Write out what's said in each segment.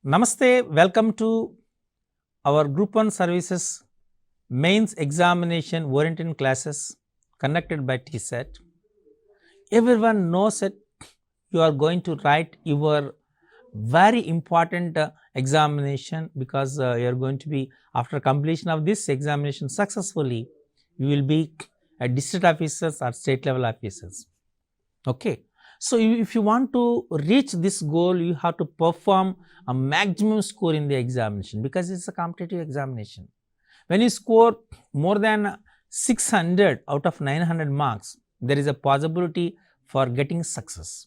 Namaste, welcome to our Group 1 Services Mains Examination Oriented classes conducted by TSET. Everyone knows that you are going to write your very important examination because you are going to be, after completion of this examination successfully, you will be a district officers or state level officers. Okay. So, if you want to reach this goal, you have to perform a maximum score in the examination because it is a competitive examination. When you score more than 600 out of 900 marks, there is a possibility for getting success.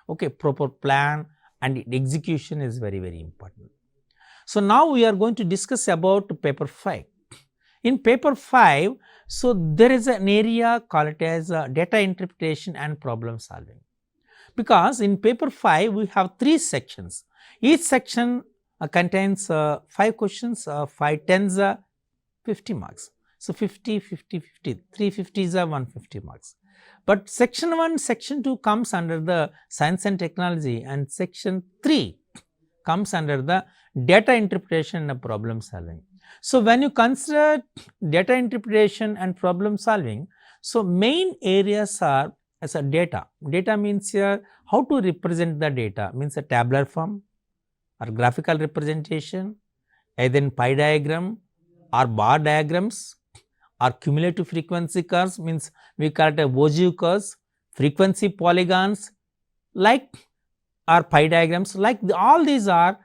Okay, proper plan and execution is very, very important. So, now we are going to discuss about paper 5. In paper 5, so there is an area called it as data interpretation and problem solving. Because in paper 5 we have 3 sections. Each section contains 5 questions, 5 tens 50 marks. So, 50, 50, 50, 350 is 150 marks. But section 1, section 2 comes under the science and technology, and section 3 comes under the data interpretation and problem solving. So, when you consider data interpretation and problem solving, so main areas are as a data. Data means here how to represent the data, means a tabular form or graphical representation, either in pie diagram or bar diagrams or cumulative frequency curves, means we call it a Vogue curves, frequency polygons like or pie diagrams, like all these are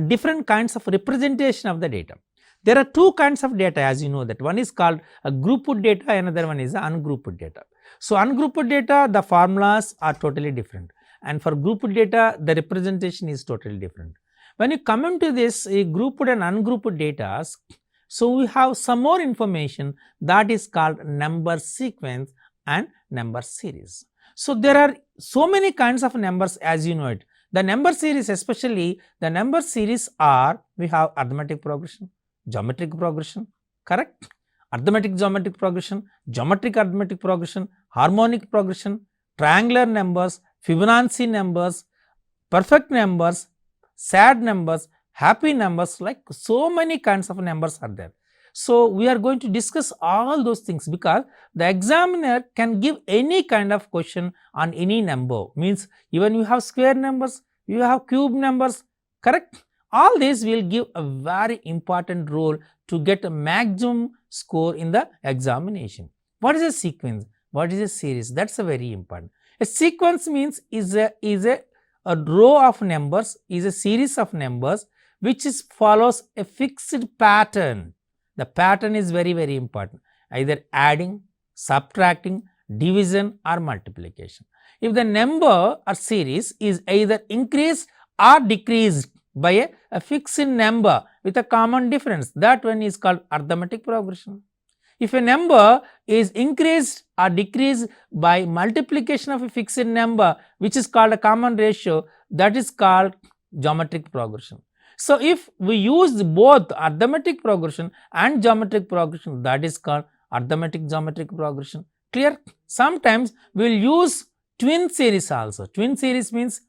different kinds of representation of the data. There are 2 kinds of data, as you know, that one is called a grouped data, another one is ungrouped data. So, ungrouped data, the formulas are totally different, and for grouped data the representation is totally different. When you come into this grouped and ungrouped data, so we have some more information that is called number sequence and number series. So, there are so many kinds of numbers, as you know it. The number series, especially the number series are, we have arithmetic progression, geometric progression, correct? Arithmetic geometric progression, geometric arithmetic progression, harmonic progression, triangular numbers, Fibonacci numbers, perfect numbers, sad numbers, happy numbers, like so many kinds of numbers are there. So, we are going to discuss all those things because the examiner can give any kind of question on any number, means even you have square numbers, you have cube numbers, correct? All these will give a very important role to get a maximum score in the examination. What is a sequence? What is a series? That is a very important. A sequence means is a row of numbers, is a series of numbers which follows a fixed pattern. The pattern is very, very important, either adding, subtracting, division or multiplication. If the number or series is either increased or decreased by a fixed number with a common difference, that one is called arithmetic progression. If a number is increased or decreased by multiplication of a fixed number which is called a common ratio, that is called geometric progression. So, if we use both arithmetic progression and geometric progression, that is called arithmetic geometric progression. Clear? Sometimes we will use twin series also. Twin series means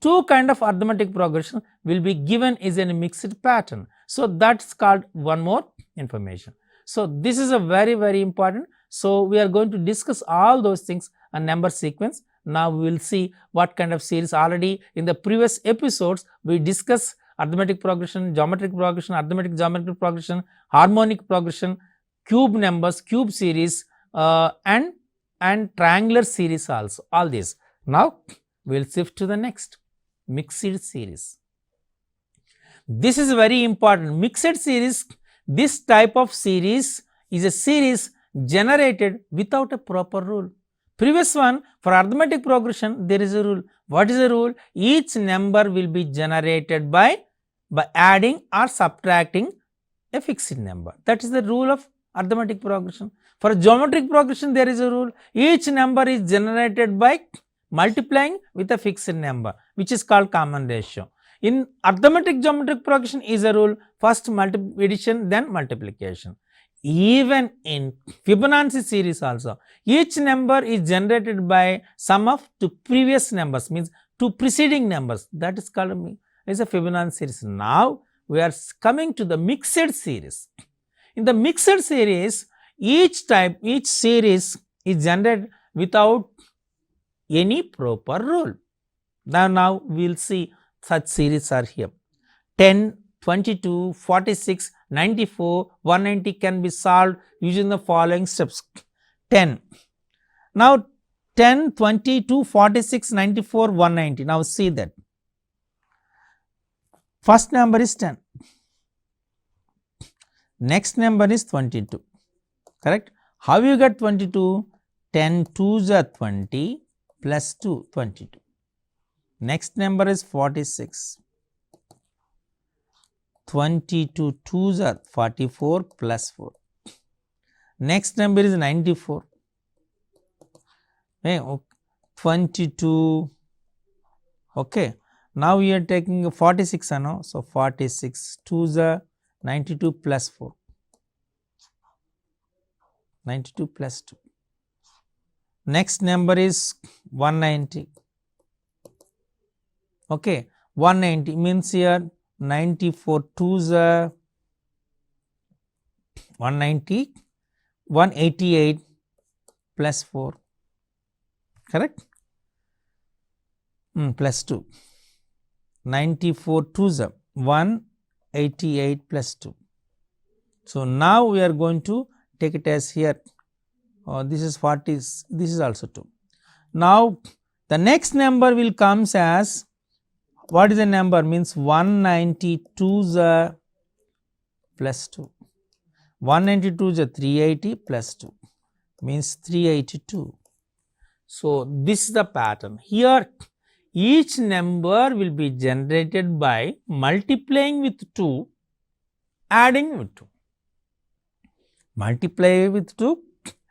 2 kind of arithmetic progression will be given is in a mixed pattern. So, that is called one more information. So, this is a very, very important. So, we are going to discuss all those things on number sequence. Now, we will see what kind of series. Already in the previous episodes we discuss arithmetic progression, geometric progression, arithmetic geometric progression, harmonic progression, cube numbers, cube series and triangular series also, all these. Now, we will shift to the next, mixed series. This is very important. Mixed series, this type of series is a series generated without a proper rule. Previous one, for arithmetic progression there is a rule. What is the rule? Each number will be generated by adding or subtracting a fixed number. That is the rule of arithmetic progression. For geometric progression there is a rule. Each number is generated by multiplying with a fixed number which is called common ratio. In arithmetic geometric progression is a rule, first addition then multiplication. Even in Fibonacci series also, each number is generated by sum of 2 previous numbers, means 2 preceding numbers, that is called is a Fibonacci series. Now we are coming to the mixed series. In the mixed series, each series is generated without any proper rule. Now we will see such series are here. 10, 22, 46, 94, 190 can be solved using the following steps. 10. Now 10, 22, 46, 94, 190. Now see that. First number is 10. Next number is 22. Correct? How you get 22? 10 2s are 20 plus 2, 22. Next number is 46. 22 2s are 44 plus 4. Next number is 94. 22. Okay. Now we are taking 46. So 46 2s are 92 plus 4. 92 plus 2. Next number is 190. Okay. 190 means here 94 2s are 190, 188 plus 4. Correct? Plus 2. 94 2s are 188 plus 2. So now we are going to take it as here. This is 40. This is also 2. Now the next number will comes as, what is the number? Means 192s are plus 2. 192s are 380 plus 2 means 382. So this is the pattern. Here each number will be generated by multiplying with 2, adding with 2. Multiply with 2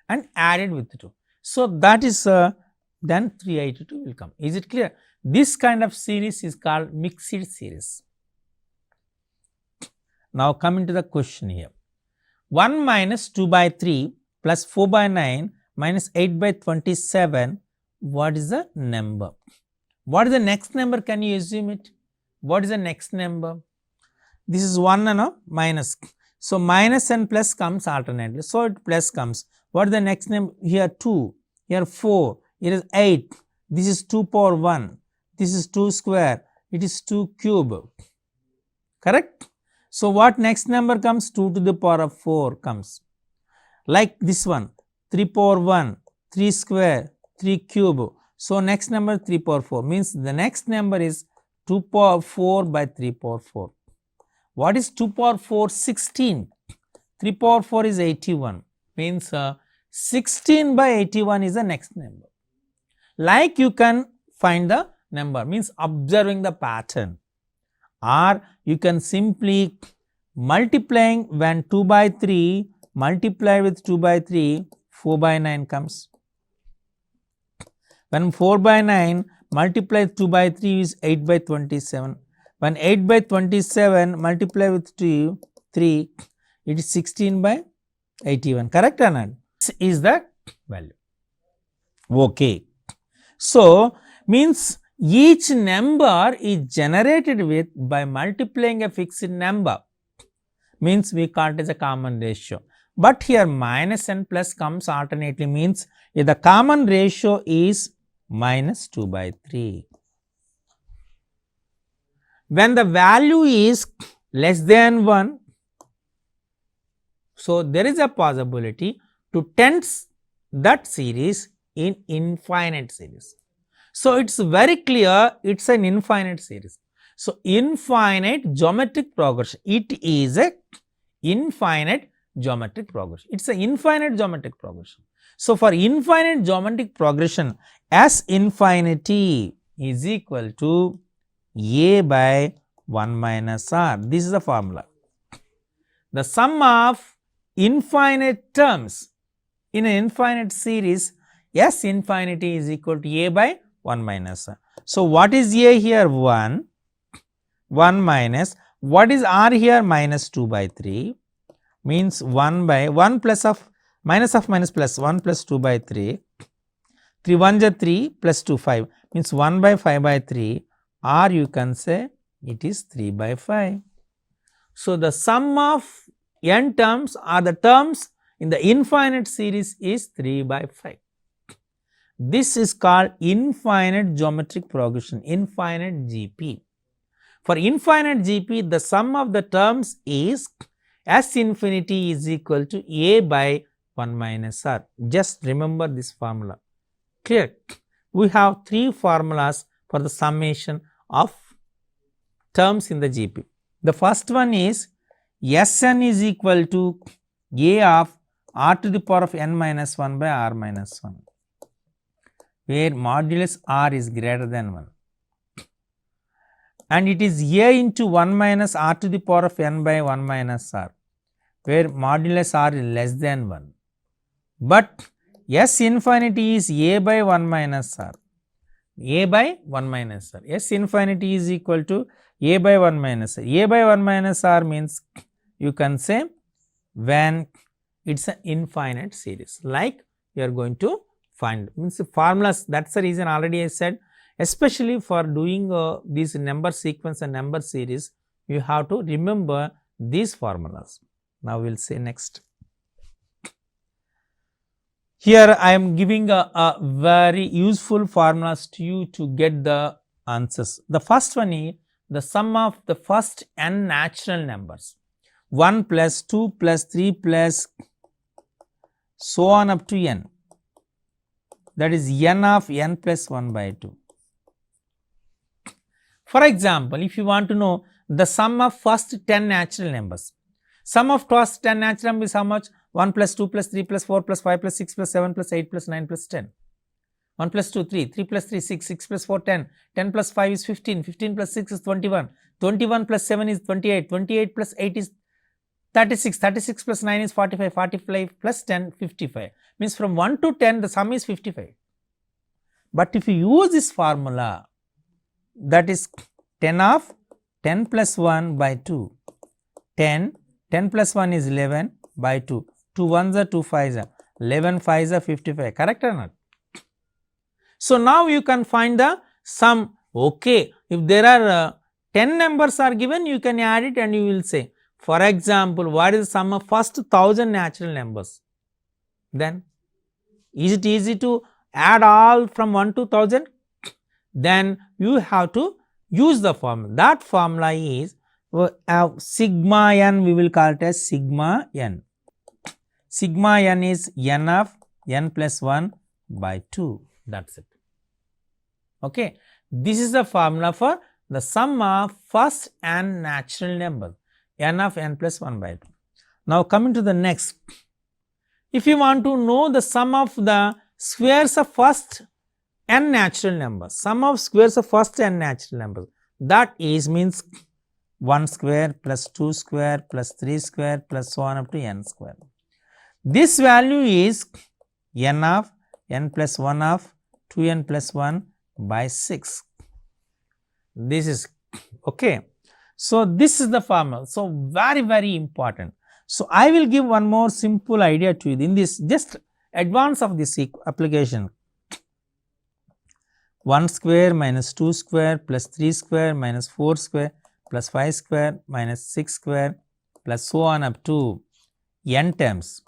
and added with 2. So that is then 382 will come. Is it clear? This kind of series is called mixed series. Now coming to the question here. 1 minus 2 by 3 plus 4 by 9 minus 8 by 27. What is the number? What is the next number? Can you assume it? What is the next number? This is 1 minus. So minus and plus comes alternately. So it plus comes. What is the next number? Here 2, here 4, here is 8. This is 2 power 1. This is 2 square. It is 2 cube. Correct? So what next number comes? 2 to the power of 4 comes. Like this one. 3 power 1, 3 square, 3 cube. So next number 3 power 4 means the next number is 2 power 4 by 3 power 4. What is 2 power 4? 16. 3 power 4 is 81. Means 16 by 81 is the next number. Like you can find the number, means observing the pattern. Or you can simply multiplying when 2 by 3 multiply with 2 by 3, 4 by 9 comes. When 4 by 9 multiply 2 by 3 is 8 by 27. When 8 by 27 multiply with 3, it is 16 by 81. Correct or not? This is the value. Okay. So means each number is generated with by multiplying a fixed number. Means we call it as a common ratio. But here minus and plus comes alternately, means if the common ratio is minus 2 by 3. When the value is less than 1, so there is a possibility to test that series in infinite series. So it's very clear it's an infinite series. So infinite geometric progression. It is a infinite geometric progression. It's an infinite geometric progression. So for infinite geometric progression, S infinity is equal to A by 1 minus R. This is the formula. The sum of infinite terms in an infinite series, S infinity is equal to A by 1 minus R. So what is A here? 1 minus, what is R here? Minus 2 by 3, means 1 by 1 plus of minus plus 1 plus 2 by 3, 3 1 is 3 plus 2 5, means 1 by 5 by 3, or you can say It is 3 by 5. So, the sum of n terms or the terms in the infinite series is 3 by 5. This is called infinite geometric progression, infinite GP. For infinite GP, the sum of the terms is S infinity is equal to A by 1 minus R. Just remember this formula. Clear? We have 3 formulas for the summation of terms in the GP. The first one is Sn is equal to A of R to the power of n minus 1 by R minus 1, where modulus R is greater than 1. And it is A into 1 minus R to the power of n by 1 minus R, where modulus R is less than 1. But S infinity is A by 1 minus R, A by 1 minus R. S infinity is equal to A by 1 minus R. A by 1 minus R means you can say when it is an infinite series, like you are going to find, means the formulas. That is the reason already I said, especially for doing these number sequence and number series, you have to remember these formulas. Now we will say next. Here I am giving a very useful formulas to you to get the answers. The first one is the sum of the first n natural numbers, 1 plus 2 plus 3 plus so on up to n, that is n of n plus 1 by 2. For example, if you want to know the sum of first 10 natural numbers, sum of first 10 natural numbers is how much? 1 plus 2 plus 3 plus 4 plus 5 plus 6 plus 7 plus 8 plus 9 plus 10. 1 plus 2, 3, 3 plus 3, 6, 6 plus 4, 10, 10 plus 5 is 15, 15 plus 6 is 21, 21 plus 7 is 28, 28 plus 8 is 36, 36 plus 9 is 45, 45 plus 10, 55. Means from 1 to 10 the sum is 55. But if you use this formula, that is 10 of 10 plus 1 by 2, 10, 10 plus 1 is 11 by 2, 2 1s are 2 5s are, 11 5s are 55, correct or not? So, now you can find the sum. Okay, if there are 10 numbers are given, you can add it and you will say, for example, what is the sum of first 1000 natural numbers? Then, is it easy to add all from 1 to 1000? Then you have to use the formula. That formula is sigma n, we will call it as sigma n. Sigma n is n of n plus 1 by 2, that is it. Okay. This is the formula for the sum of first n natural number, n of n plus 1 by 2. Now coming to the next, if you want to know the sum of the squares of first n natural numbers, sum of squares of first n natural numbers, that is means 1 square plus 2 square plus 3 square plus so on up to n square. This value is n of n plus 1 of 2n plus 1 by 6. This is okay. So, this is the formula. So, very, very important. So, I will give one more simple idea to you in this, just advance of this application. 1 square minus 2 square plus 3 square minus 4 square plus 5 square minus 6 square plus so on up to n terms.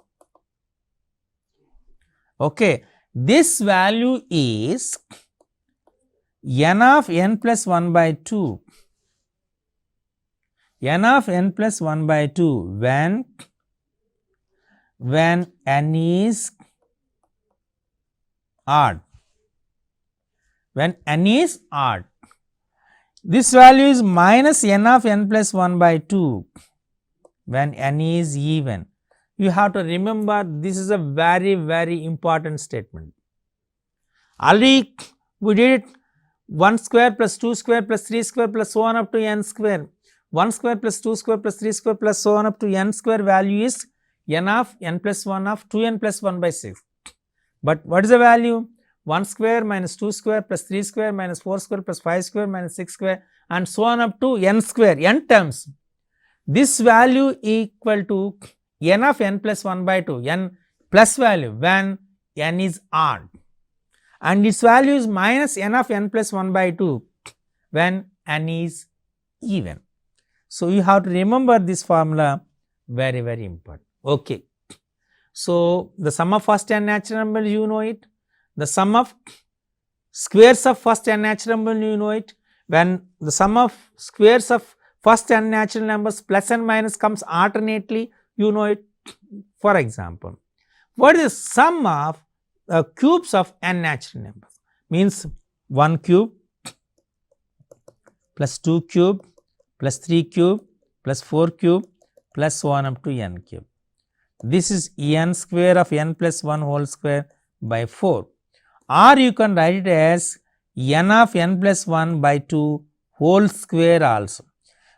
Okay. This value is n of n plus 1 by 2, n of n plus 1 by 2 when n is odd, when n is odd. This value is minus n of n plus 1 by 2 when n is even. You have to remember, this is a very, very important statement. Already we did it, 1 square plus 2 square plus 3 square plus so on up to n square. 1 square plus 2 square plus 3 square plus so on up to n square value is n of n plus 1 of 2n plus 1 by 6. But what is the value? 1 square minus 2 square plus 3 square minus 4 square plus 5 square minus 6 square and so on up to n square, n terms. This value equal to n of n plus 1 by 2, n plus value when n is odd, and its value is minus n of n plus 1 by 2 when n is even. So, you have to remember this formula, very, very important. Okay. So, the sum of first n natural numbers, you know it. The sum of squares of first n natural number, you know it. When the sum of squares of first n natural numbers plus and minus comes alternately, you know it. For example, what is the sum of cubes of n natural numbers? Means 1 cube plus 2 cube plus 3 cube plus 4 cube plus 1 up to n cube. This is n square of n plus 1 whole square by 4, or you can write it as n of n plus 1 by 2 whole square also.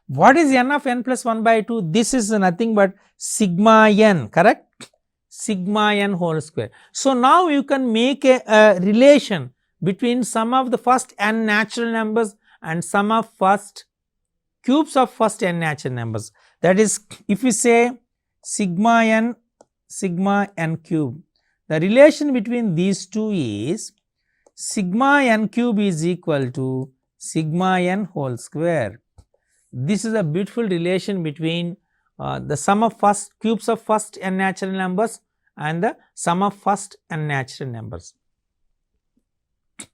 What is n of n plus 1 by 2? This is nothing but sigma n, correct? Sigma n whole square. So, now you can make a relation between sum of the first n natural numbers and sum of first cubes of first n natural numbers. That is, if we say sigma n cube, the relation between these two is sigma n cube is equal to sigma n whole square. This is a beautiful relation between the sum of first cubes of first n natural numbers and the sum of first n natural numbers.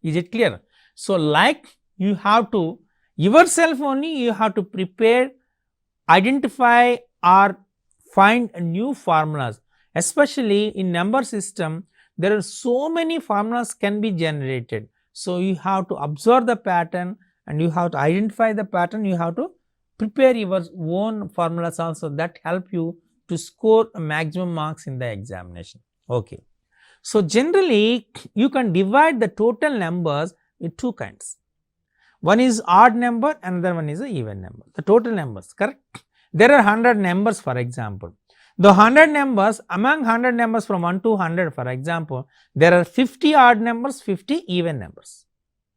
Is it clear? So, like you have to yourself only, you have to prepare, identify or find new formulas, especially in number system. There are so many formulas can be generated. So, you have to observe the pattern and you have to identify the pattern, you have to prepare your own formulas also, that help you to score maximum marks in the examination. Okay. So, generally you can divide the total numbers in two kinds. One is odd number, another one is a even number. The total numbers, correct? There are 100 numbers, for example. The 100 numbers, among 100 numbers from 1 to 100, for example, there are 50 odd numbers, 50 even numbers,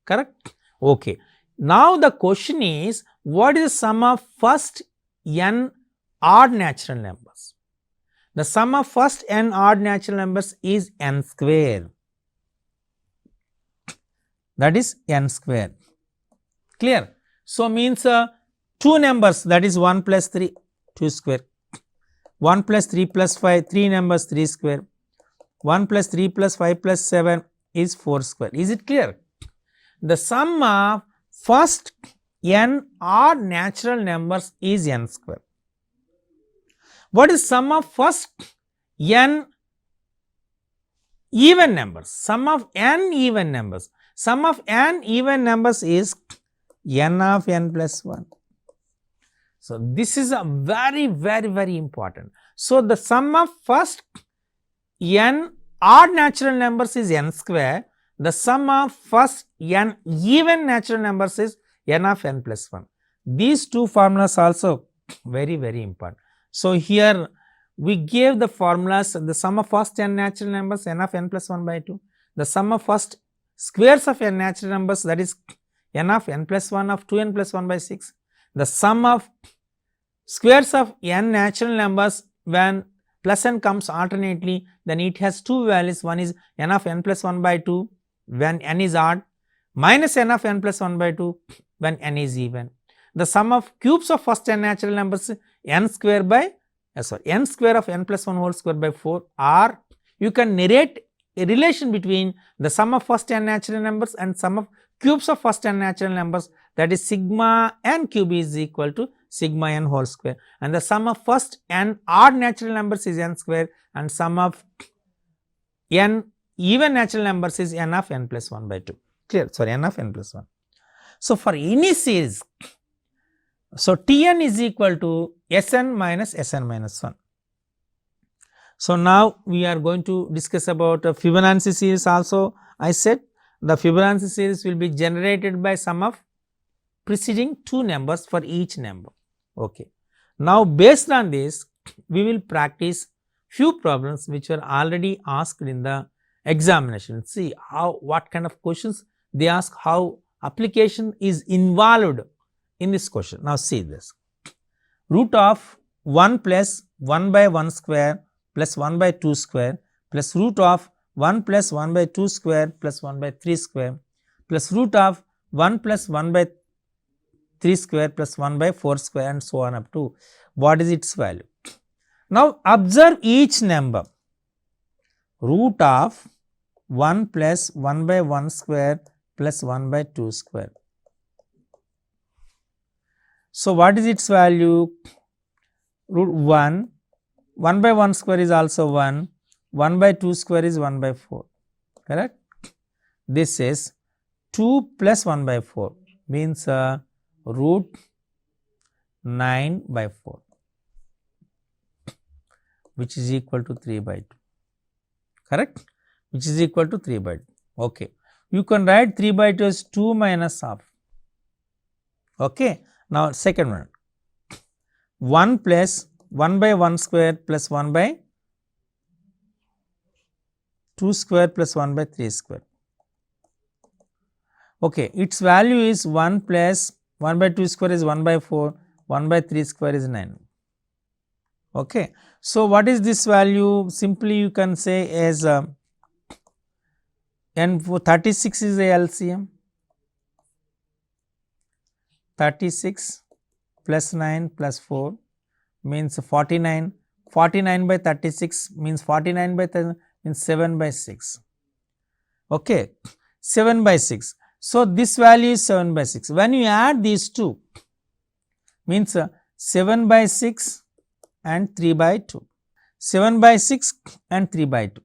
correct? Okay. Now, the question is, what is the sum of first n odd natural numbers? The sum of first n odd natural numbers is n square. That is n square. Clear? So, means two numbers, that is 1 plus 3, 2 square, 1 plus 3 plus 5, 3 numbers, 3 square, 1 plus 3 plus 5 plus 7 is 4 square. Is it clear? The sum of first n odd natural numbers is n square. What is sum of first n even numbers? Sum of n even numbers. Sum of n even numbers is n of n plus 1. So, this is a very important. So, the sum of first n odd natural numbers is n square. The sum of first n even natural numbers is n of n plus 1. These two formulas also very important. So, here we gave the formulas, the sum of first n natural numbers n of n plus 1 by 2, the sum of first squares of n natural numbers, that is n of n plus 1 of 2n plus 1 by 6, the sum of squares of n natural numbers when plus n comes alternately, then it has two values, one is n of n plus 1 by 2 when n is odd, minus n of n plus 1 by 2 when n is even. The sum of cubes of first n natural numbers n square by n square of n plus 1 whole square by 4, or you can narrate a relation between the sum of first n natural numbers and sum of cubes of first n natural numbers, that is sigma n cube is equal to sigma n whole square, and the sum of first n odd natural numbers is n square and sum of n even natural numbers is n of n plus 1 by 2. Clear? Sorry, n of n plus 1. So, for any series, so Tn is equal to Sn minus Sn minus 1. So, now we are going to discuss about a Fibonacci series also. I said the Fibonacci series will be generated by sum of preceding two numbers for each number. Okay. Now, based on this, we will practice few problems which were already asked in the examination. See how, what kind of questions they ask, how application is involved in this question. Now, see this, root of 1 plus 1 by 1 square plus 1 by 2 square plus root of 1 plus 1 by 2 square plus 1 by 3 square plus root of 1 plus 1 by 3 square plus 1 by 4 square and so on up to what is its value. Now observe each number. Root of 1 plus 1 by 1 square plus 1 by 2 square. So what is its value? Root 1, 1 by 1 square is also 1, 1 by 2 square is 1 by 4, correct? This is 2 plus 1 by 4 means root 9 by 4, which is equal to 3 by 2, correct? Which is equal to 3 by 2. Okay. You can write 3 by 2 as 2 minus half. Okay. Now second one, 1 plus 1 by 1 square plus 1 by 2 square plus 1 by 3 square. Okay, its value is 1 plus 1 by 2 square is 1 by 4, 1 by 3 square is 9. Okay. So what is this value? Simply you can say as and for 36 is the LCM. 36 plus 9 plus 4 means 49. 49 by 36 means 49 by 10 means 7 by 6. Okay, 7 by 6. So this value is 7 by 6. When you add these two, means 7 by 6 and 3 by 2. 7 by 6 and 3 by 2.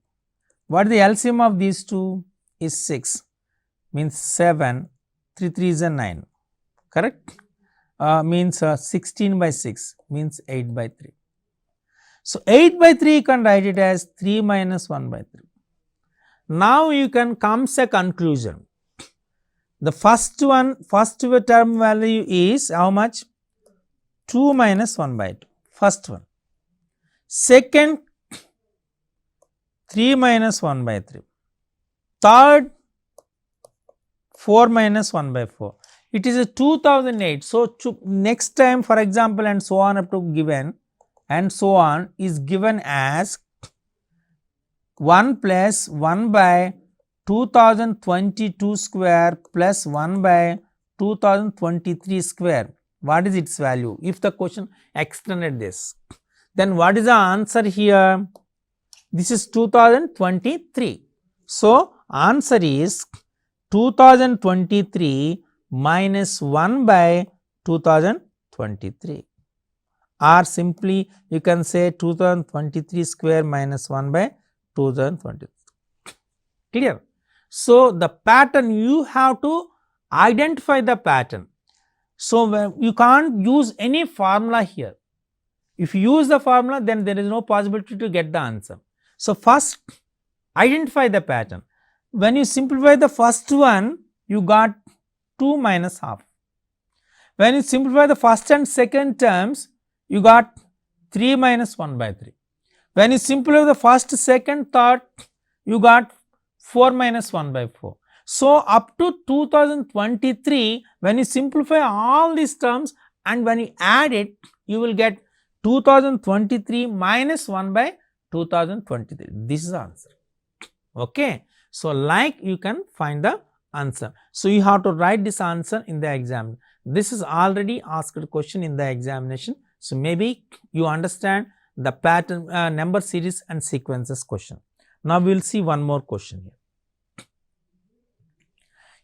What is the LCM of these two? Is 6, means 7, 3 3 is a 9, correct? Means 16 by 6 means 8 by 3. So 8 by 3 you can write it as 3 minus 1 by 3. Now you can come to a conclusion. The first term value is how much? 2 minus 1 by 2, first one. Second, 3 minus 1 by 3. Third, 4 minus 1 by 4. It is a 2008. So next time, for example, and so on up to given and so on is given as 1 plus 1 by 2022 square plus 1 by 2023 square. What is its value? If the question extended this, then what is the answer here? This is 2023. So answer is 2023 minus 1 by 2023, or simply you can say 2023 square minus 1 by 2023. Clear? So the pattern, you have to identify the pattern. So you can't use any formula here. If you use the formula, then there is no possibility to get the answer. So first identify the pattern. When you simplify the first one, you got 2 minus half. When you simplify the first and second terms, you got 3 minus 1 by 3. When you simplify the first, second, third, you got 4 minus 1 by 4. So up to 2023, when you simplify all these terms and when you add it, you will get 2023 minus 1 by 2023. This is the answer. Okay. So like you can find the answer. So you have to write this answer in the exam. This is already asked question in the examination. So maybe you understand the pattern, number series and sequences question. Now we will see one more question here.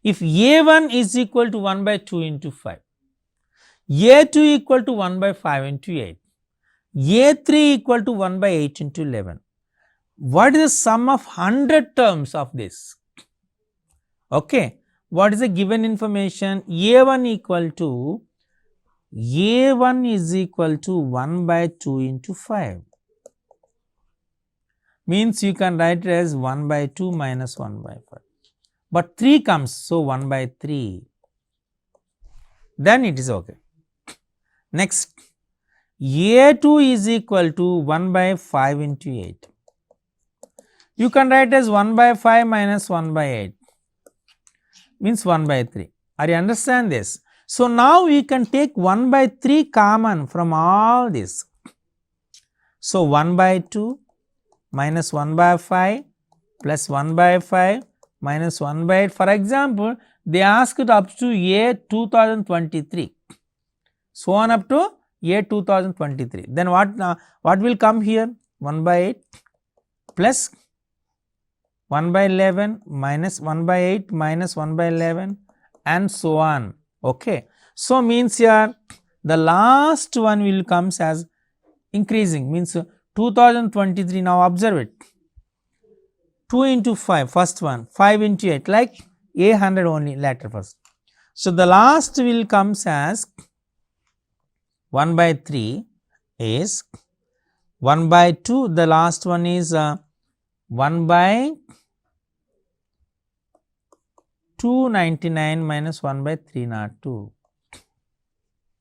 If A1 is equal to 1 by 2 into 5, A2 equal to 1 by 5 into 8, A3 equal to 1 by 8 into 11. What is the sum of 100 terms of this? Okay. What is the given information? A1 is equal to 1 by 2 into 5. Means you can write it as 1 by 2 minus 1 by 5. But 3 comes, so 1 by 3. Then it is okay. Next, A2 is equal to 1 by 5 into 8. You can write as 1 by 5 minus 1 by 8. Means 1 by 3. Are you understand this? So now we can take 1 by 3 common from all this. So 1 by 2 minus 1 by 5 plus 1 by 5 minus 1 by 8. For example, they asked up to A 2023. so on up to year 2023. Then what will come here? 1 by 8 plus 1 by 11 minus 1 by 8 minus 1 by 11 and so on. Okay. So, means here the last one will comes as increasing, means 2023. Now observe it, 2 into 5 first one, 5 into 8, like 800 only later first. So, the last will comes as 1 by 3 is 1 by 2, the last one is 1 by 299 minus 1 by 302,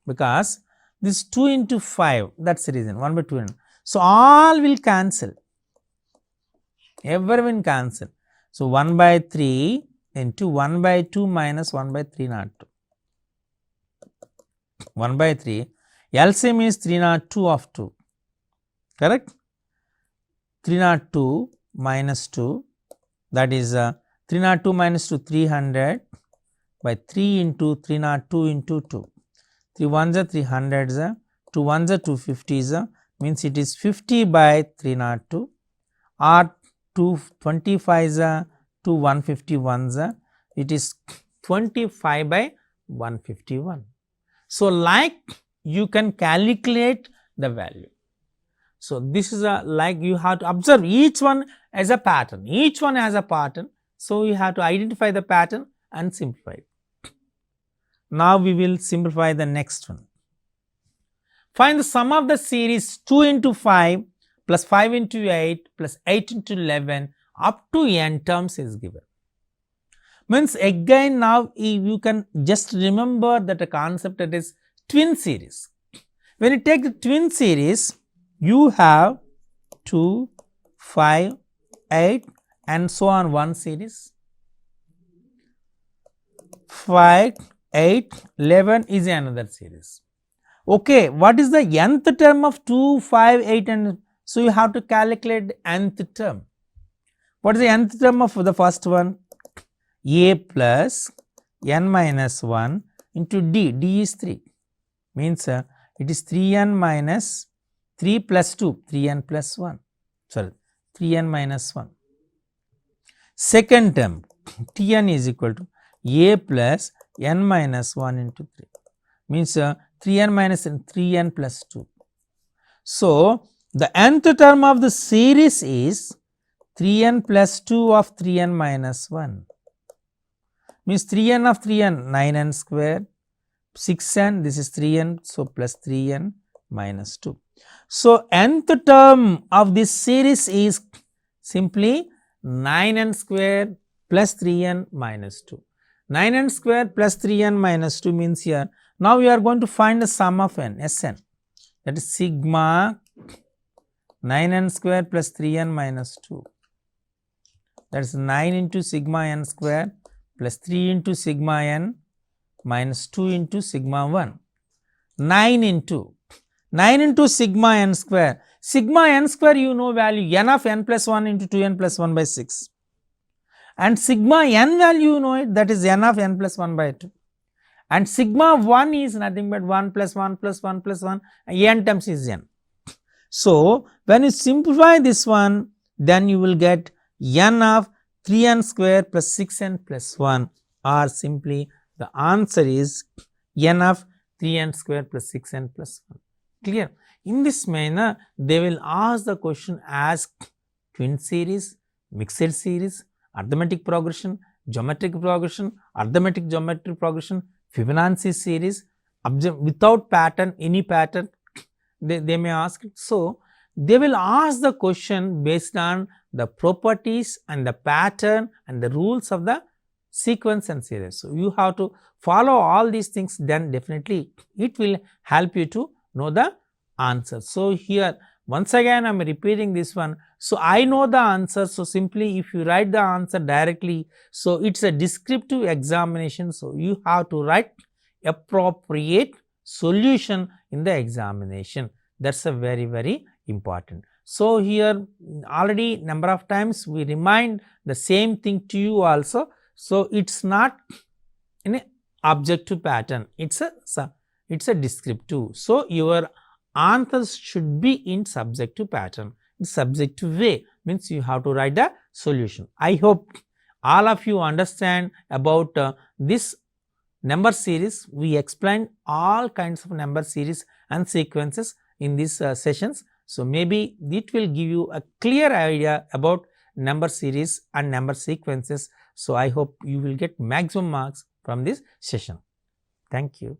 because this 2 into 5, that is the reason, 1 by 2. So, all will cancel, everyone will cancel. So, 1 by 3 into 1 by 2 minus 1 by 302, 1 by 3, LCM is 302 of 2, correct? 302 minus 2, that is 302 minus 2, 300 by 3 into 302 into 2, 3 ones are 300s, 2 ones are 250s, means it is 50 by 302, or 225s, 2 151s, it is 25 by 151. So, like you can calculate the value. So, this is a like you have to observe each one as a pattern, each one has a pattern. So, you have to identify the pattern and simplify it. Now, we will simplify the next one. Find the sum of the series 2 into 5 plus 5 into 8 plus 8 into 11 up to n terms is given. Means again now you can just remember that a concept that is twin series. When you take the twin series, you have 2, 5, 8 and so on one series, 5, 8, 11 is another series. Okay, what is the nth term of 2, 5, 8 and so you have to calculate the nth term. What is the nth term of the first one? A plus n minus 1 into d, d is 3, means it is 3n minus 3 plus 2, 3n plus 1, sorry 3n minus 1. Second term Tn is equal to a plus n minus 1 into 3, means 3n minus 3n plus 2. So, the nth term of the series is 3n plus 2 of 3n minus 1, means 3n of 3n 9n square, 6n, this is 3n, so plus 3n minus 2. So, nth term of this series is simply 9n square plus 3n minus 2. 9n square plus 3n minus 2 means here, now we are going to find the sum of n, Sn, that is sigma 9n square plus 3n minus 2, that is 9 into sigma n square plus 3 into sigma n minus 2 into sigma 1, 9 into sigma n square. Sigma n square you know value n of n plus 1 into 2n plus 1 by 6, and sigma n value you know it, that is n of n plus 1 by 2, and sigma 1 is nothing but 1 plus 1 plus 1 plus 1, n terms is n. So, when you simplify this one, then you will get n of 3n square plus 6n plus 1, or simply the answer is n of 3n square plus 6n plus 1. Clear? In this manner, they will ask the question as twin series, mixed series, arithmetic progression, geometric progression, arithmetic geometric progression, Fibonacci series, without pattern, any pattern they may ask it. So, they will ask the question based on the properties and the pattern and the rules of the sequence and series. So, you have to follow all these things, then definitely it will help you to know the answer. So, here once again I am repeating this one. So, I know the answer. So, simply if you write the answer directly, so it is a descriptive examination. So, you have to write appropriate solution in the examination. That is a very important. So, here already number of times we remind the same thing to you also. So, it is not in a objective pattern, it is a it's a descriptive. So, your answers should be in subjective pattern. In subjective way means you have to write the solution. I hope all of you understand about this number series. We explained all kinds of number series and sequences in these sessions. So, maybe it will give you a clear idea about number series and number sequences. So, I hope you will get maximum marks from this session. Thank you.